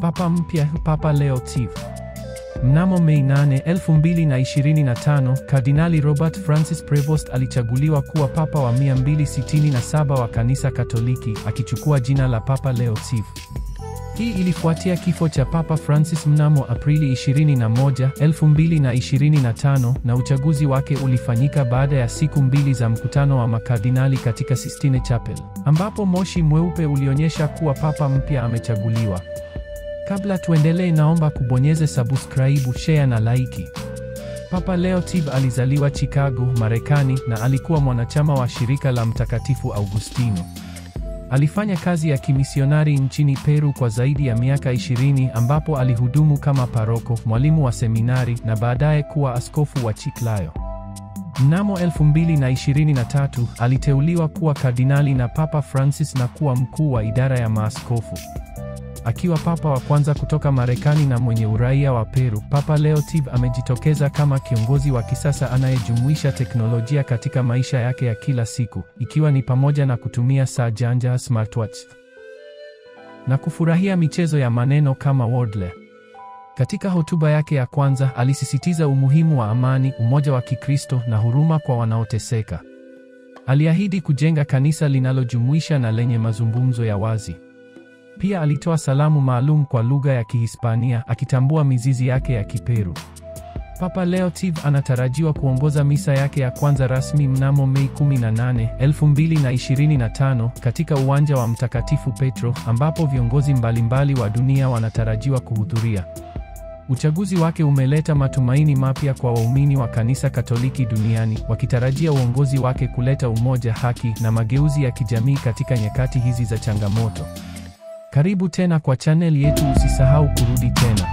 Papa mpya, Papa Leo XIV. Mnamo Mei 8, 2025, Kardinali Robert Francis Prevost alichaguliwa kuwa Papa wa 267 wa Kanisa Katoliki, akichukua jina la Papa Leo XIV. Hii ilifuatia kifo cha Papa Francis mnamo Aprili 21, 2025, na uchaguzi wake ulifanyika baada ya siku mbili za mkutano wa makardinali katika Sistine Chapel, ambapo moshi mweupe ulionyesha kuwa Papa mpya amechaguliwa. Kabla tuendelee, naomba kubonyeze subscribe, share na like. Papa Leo XIV alizaliwa Chicago, Marekani, na alikuwa mwanachama wa shirika la Mtakatifu Augustino. Alifanya kazi ya kimisionari nchini Peru kwa zaidi ya miaka 20, ambapo alihudumu kama paroko, mwalimu wa seminari na baadaye kuwa askofu wa Chiclayo. Mnamo 2023 aliteuliwa kuwa kardinali na Papa Francis na kuwa mkuu wa idara ya maaskofu. Akiwa papa wa kwanza kutoka Marekani na mwenye uraia wa Peru, Papa Leo XIV amejitokeza kama kiongozi wa kisasa anayejumuisha teknolojia katika maisha yake ya kila siku, ikiwa ni pamoja na kutumia saa janja smartwatch na kufurahia michezo ya maneno kama Wordle. Katika hotuba yake ya kwanza, alisisitiza umuhimu wa amani, umoja wa Kikristo na huruma kwa wanaoteseka. Aliahidi kujenga kanisa linalojumuisha na lenye mazungumzo ya wazi. Pia alitoa salamu maalum kwa lugha ya Kihispania, akitambua mizizi yake ya Kiperu. Papa Leo XIV anatarajiwa kuongoza misa yake ya kwanza rasmi mnamo Mei 18, 2025 katika uwanja wa Mtakatifu Petro, ambapo viongozi mbalimbali wa dunia wanatarajiwa kuhudhuria. Uchaguzi wake umeleta matumaini mapya kwa waumini wa Kanisa Katoliki duniani, wakitarajia uongozi wake kuleta umoja, haki na mageuzi ya kijamii katika nyakati hizi za changamoto. Karibu tena kwa channel yetu, usisahau kurudi tena.